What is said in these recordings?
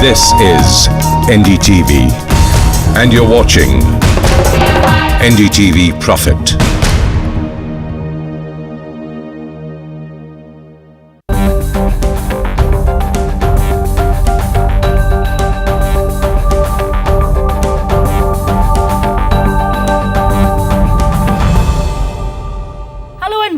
This is NDTV, and you're watching NDTV Profit.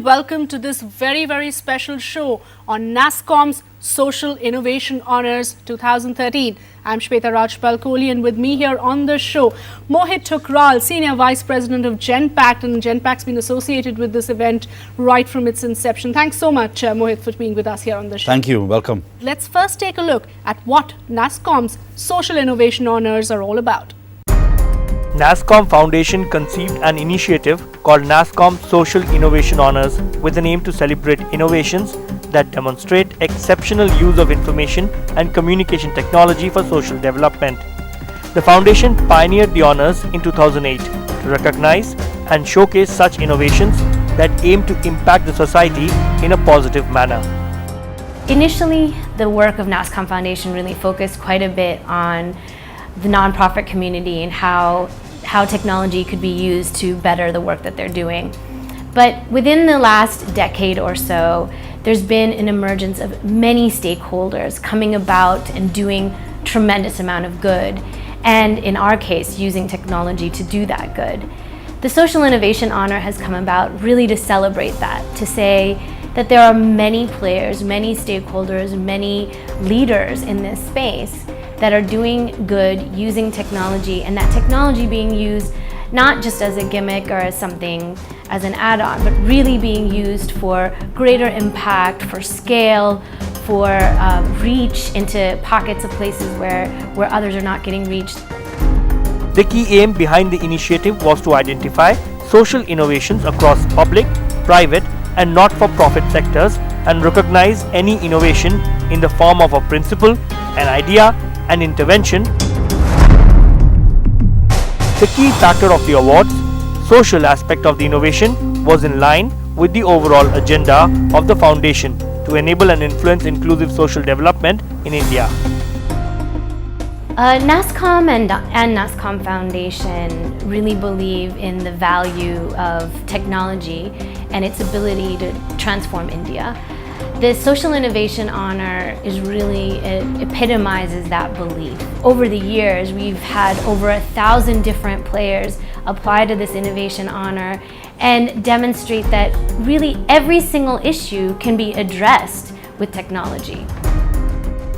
Welcome to this very special show on NASSCOM's Social Innovation Honours 2013. I'm Shweta Rajpal-Kohli, and with me here on the show, Mohit Thukral, Senior Vice President of Genpact, and Genpact's been associated with this event right from its inception. Thanks so much, Mohit, for being with us here on the show. Thank you. Welcome. Let's first take a look at what NASSCOM's Social Innovation Honours are all about. NASSCOM Foundation conceived an initiative called NASSCOM Social Innovation Honours with an aim to celebrate innovations that demonstrate exceptional use of information and communication technology for social development. The foundation pioneered the honours in 2008 to recognize and showcase such innovations that aim to impact the society in a positive manner. Initially, the work of NASSCOM Foundation really focused quite a bit on the nonprofit community and how technology could be used to better the work that they're doing. But within the last decade or so, there's been an emergence of many stakeholders coming about and doing tremendous amount of good, and in our case, using technology to do that good. The Social Innovation Honor has come about really to celebrate that, to say that there are many players, many stakeholders, many leaders in this space that are doing good using technology, and that technology being used not just as a gimmick or as something, as an add-on, but really being used for greater impact, for scale, for reach into pockets of places where others are not getting reached. The key aim behind the initiative was to identify social innovations across public, private, and not-for-profit sectors and recognize any innovation in the form of a principle, an idea, an intervention. The key factor of the awards, social aspect of the innovation, was in line with the overall agenda of the foundation to enable and influence inclusive social development in India. NASSCOM and NASSCOM Foundation really believe in the value of technology and its ability to transform India. The Social Innovation Honor is really, it epitomizes that belief. Over the years, we've had over 1,000 different players apply to this Innovation Honor and demonstrate that really every single issue can be addressed with technology.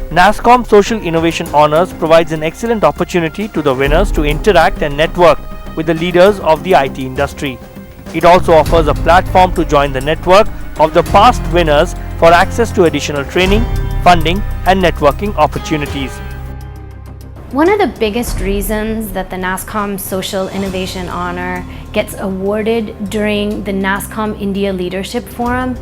NASSCOM Social Innovation Honours provides an excellent opportunity to the winners to interact and network with the leaders of the IT industry. It also offers a platform to join the network of the past winners for access to additional training, funding, and networking opportunities. One of the biggest reasons that the NASSCOM Social Innovation Honor gets awarded during the NASSCOM India Leadership Forum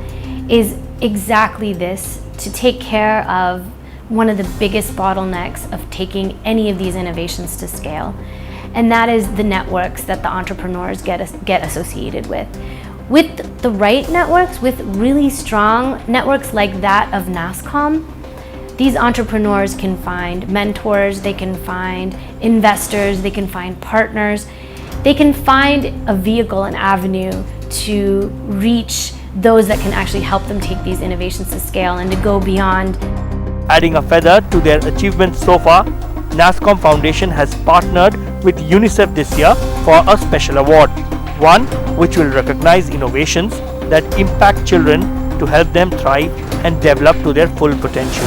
is exactly this, to take care of one of the biggest bottlenecks of taking any of these innovations to scale. And that is the networks that the entrepreneurs get associated with. With the right networks, with really strong networks like that of NASSCOM, these entrepreneurs can find mentors, they can find investors, they can find partners, they can find a vehicle, an avenue to reach those that can actually help them take these innovations to scale and to go beyond. Adding a feather to their achievements so far, NASSCOM Foundation has partnered with UNICEF this year for a special award, one which will recognize innovations that impact children to help them thrive and develop to their full potential.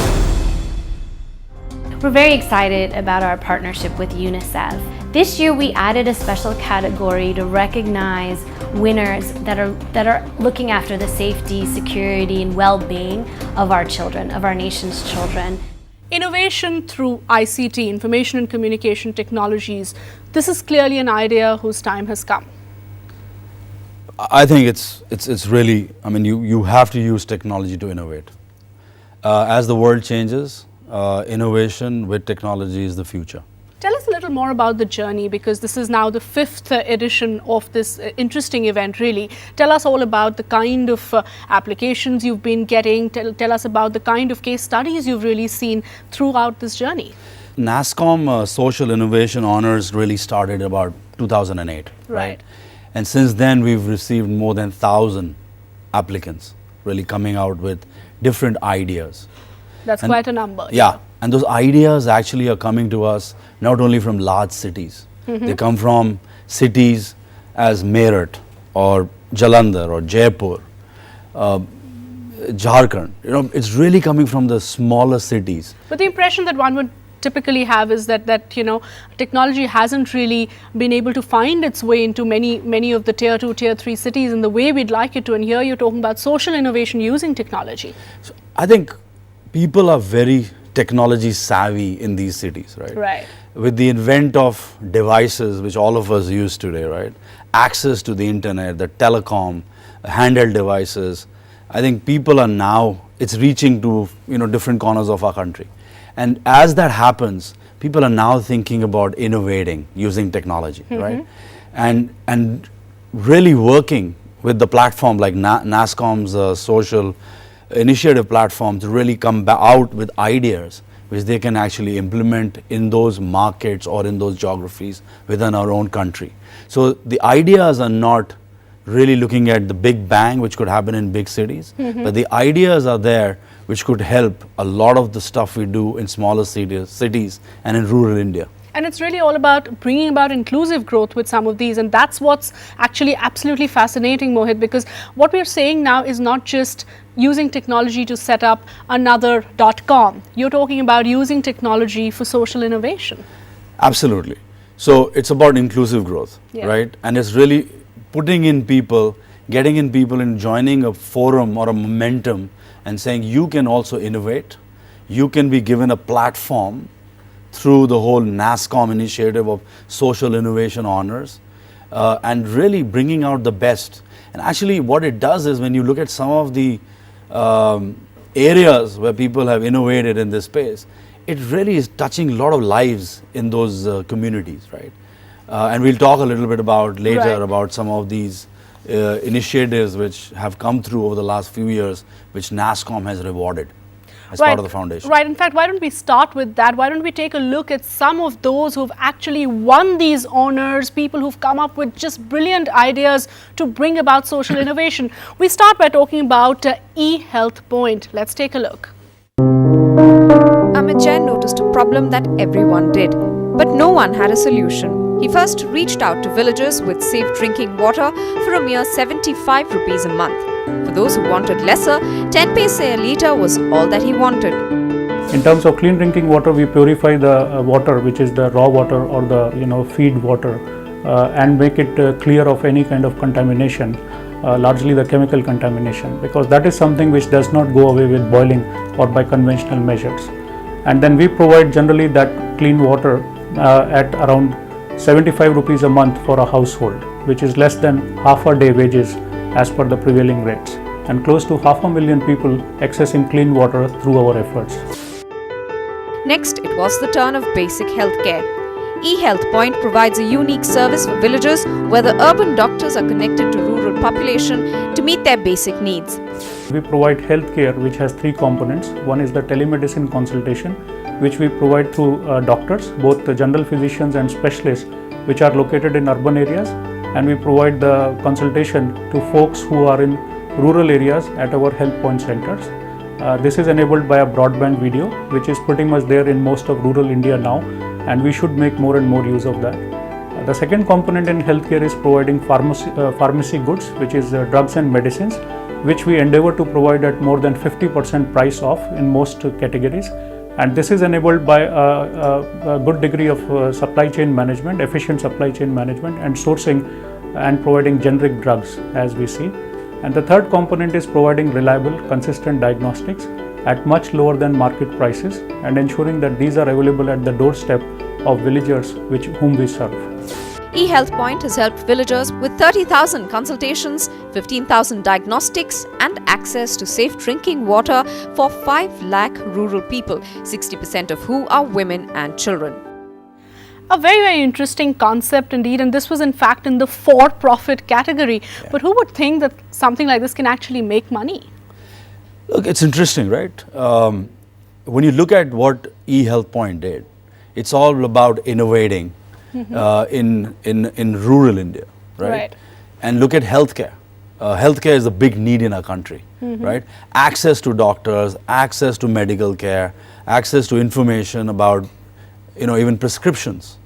We're very excited about our partnership with UNICEF. This year we added a special category to recognize winners that are looking after the safety, security, and well-being of our children, of our nation's children. Innovation through ICT, information and communication technologies. This is clearly an idea whose time has come. I think it's really, I mean, you have to use technology to innovate. As the world changes, innovation with technology is the future. Tell us a little more about the journey, because this is now the 5th edition of this interesting event, really. Tell us all about the kind of applications you've been getting. Tell us about the kind of case studies you've really seen throughout this journey. NASSCOM Social Innovation Honors really started about 2008, Right. And since then, we've received more than 1,000 applicants, really coming out with different ideas. That's And- quite a number. Yeah, and those ideas actually are coming to us not only from large cities. They come from cities as Meerut or Jalandhar or Jaipur, Jharkhand. It's really coming from the smaller cities. But the impression that one would typically have is that technology hasn't really been able to find its way into many of the tier 2, tier 3 cities in the way we'd like it to. And here you're talking about social innovation using technology. So I think people are very technology savvy in these cities, right? Right. With the advent of devices, which all of us use today, right? Access to the internet, the telecom, handheld devices. I think people are now, it's reaching to, different corners of our country. And as that happens, people are now thinking about innovating using technology, right? And really working with the platform like NASSCOM's social initiative platform to really come out with ideas which they can actually implement in those markets or in those geographies within our own country. So the ideas are not really looking at the big bang which could happen in big cities, but the ideas are there which could help a lot of the stuff we do in smaller cities and in rural India. And it's really all about bringing about inclusive growth with some of these. And that's what's actually absolutely fascinating, Mohit, because what we're saying now is not just using technology to set up another .com. You're talking about using technology for social innovation. Absolutely. So it's about inclusive growth, Yeah. right? And it's really putting in people, getting in people and joining a forum or a momentum and saying you can also innovate. You can be given a platform through the whole NASSCOM initiative of Social Innovation Honors and really bringing out the best. And actually what it does is when you look at some of the areas where people have innovated in this space, it really is touching a lot of lives in those communities, right? And we'll talk a little bit about later Right. about some of these initiatives which have come through over the last few years, which NASSCOM has rewarded as part of the foundation. Right. In fact, why don't we start with that? Why don't we take a look at some of those who've actually won these honors, people who've come up with just brilliant ideas to bring about social innovation. We start by talking about eHealth Point. Let's take a look. Amit Jain noticed a problem that everyone did, but no one had a solution. He first reached out to villagers with safe drinking water for a mere 75 rupees a month. For those who wanted lesser, 10 paise a litre was all that he wanted. In terms of clean drinking water, we purify the water, which is the raw water or the feed water, and make it clear of any kind of contamination, largely the chemical contamination, because that is something which does not go away with boiling or by conventional measures. And then we provide generally that clean water at around 75 rupees a month for a household, which is less than half a day wages as per the prevailing rates, and close to 500,000 people accessing clean water through our efforts. Next, it was the turn of basic healthcare. eHealth Point provides a unique service for villagers where the urban doctors are connected to rural population to meet their basic needs. We provide healthcare which has three components. One is the telemedicine consultation, which we provide through doctors, both the general physicians and specialists, which are located in urban areas, and we provide the consultation to folks who are in rural areas at our health point centers. This is enabled by a broadband video, which is pretty much there in most of rural India now, and we should make more and more use of that. The second component in healthcare is providing pharmacy goods, which is drugs and medicines, which we endeavor to provide at more than 50% price off in most categories. And this is enabled by a good degree of supply chain management, efficient supply chain management, and sourcing and providing generic drugs, as we see. And the third component is providing reliable, consistent diagnostics at much lower than market prices, and ensuring that these are available at the doorstep of villagers whom we serve. eHealth Point has helped villagers with 30,000 consultations, 15,000 diagnostics, and access to safe drinking water for 5 lakh rural people, 60% of who are women and children. A very, very interesting concept indeed, and this was in fact in the for-profit category. Yeah. But who would think that something like this can actually make money? Look, it's interesting, right? When you look at what eHealth Point did, It's all about innovating in rural India, right? Right. And look at healthcare. Healthcare is a big need in our country, right? Access to doctors, access to medical care, access to information about, even prescriptions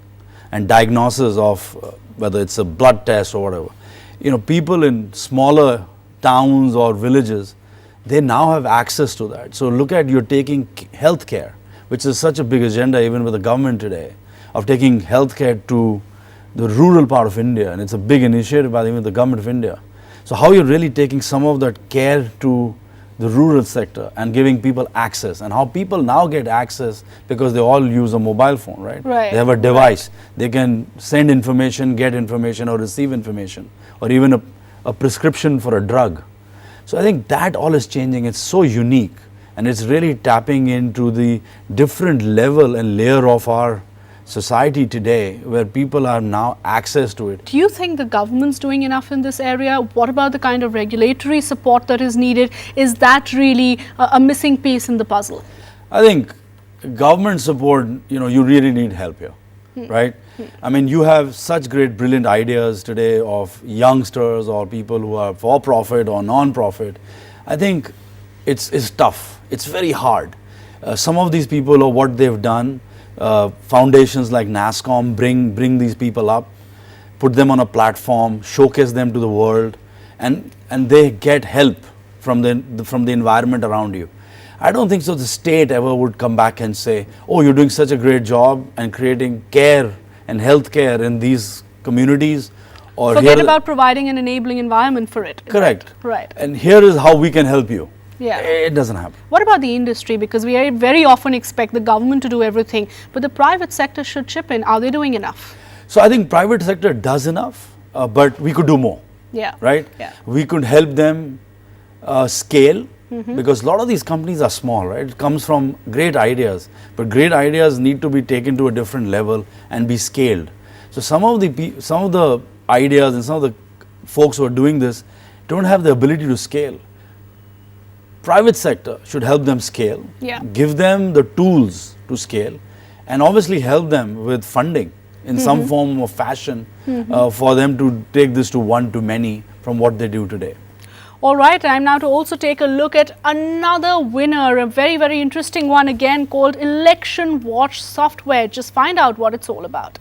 and diagnosis of whether it's a blood test or whatever. People in smaller towns or villages, they now have access to that. So look at, you're taking healthcare, which is such a big agenda even with the government today, of taking healthcare to the rural part of India, and it's a big initiative by even the government of India. So how you're really taking some of that care to the rural sector and giving people access, and how people now get access because they all use a mobile phone, right? Right. They have a device. They can send information, get information, or receive information, or even a prescription for a drug. So I think that all is changing. It's so unique, and it's really tapping into the different level and layer of our society today, where people are now access to it. Do you think the government's doing enough in this area? What about the kind of regulatory support that is needed? Is that really a missing piece in the puzzle? I think government support, you really need help here, right? I mean, you have such great, brilliant ideas today of youngsters or people who are for profit or non-profit. I think it's tough. It's very hard. Some of these people, or what they've done, foundations like NASSCOM bring these people up, put them on a platform, showcase them to the world, and they get help from the environment around you. I don't think so the state ever would come back and say, oh, you're doing such a great job and creating care and health care in these communities. Or forget about providing an enabling environment for it. Correct. Right. And here is how we can help you. Yeah. It doesn't happen. What about the industry? Because we very often expect the government to do everything, but the private sector should chip in. Are they doing enough? So I think private sector does enough, but we could do more. Yeah. Right? Yeah. We could help them scale, because a lot of these companies are small, right? It comes from great ideas, but great ideas need to be taken to a different level and be scaled. So some of the ideas and some of the folks who are doing this don't have the ability to scale. Private sector should help them scale, give them the tools to scale, and obviously help them with funding in some form or fashion for them to take this to one to many from what they do today. All right, time now to also take a look at another winner, a very, very interesting one again, called Election Watch Software. Just find out what it's all about.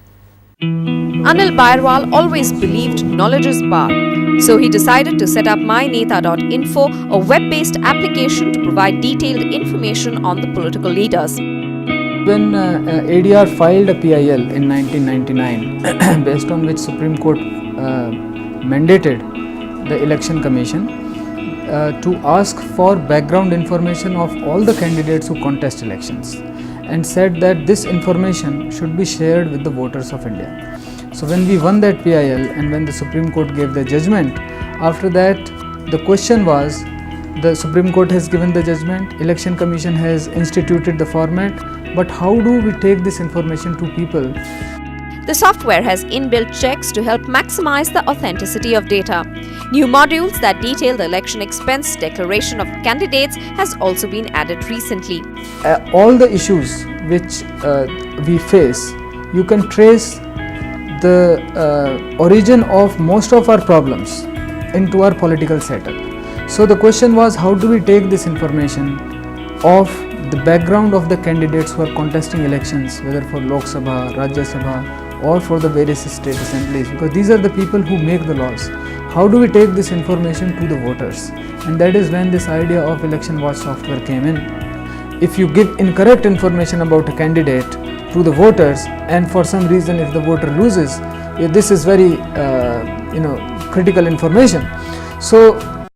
Anil Bairwal always believed knowledge is power. So he decided to set up myneta.info, a web-based application to provide detailed information on the political leaders. When ADR filed a PIL in 1999, based on which Supreme Court mandated the Election Commission to ask for background information of all the candidates who contest elections, and said that this information should be shared with the voters of India. So when we won that PIL and when the Supreme Court gave the judgment, after that the question was, the Supreme Court has given the judgment, Election Commission has instituted the format, but how do we take this information to people? The software has inbuilt checks to help maximize the authenticity of data. New modules that detail the election expense declaration of candidates has also been added recently. All the issues which we face, you can trace the origin of most of our problems into our political setup. So the question was, how do we take this information of the background of the candidates who are contesting elections, whether for Lok Sabha, Rajya Sabha, or for the various state assemblies, because these are the people who make the laws. How do we take this information to the voters? And that is when this idea of Election Watch software came in. If you give incorrect information about a candidate to the voters, and for some reason if the voter loses, this is very critical information. So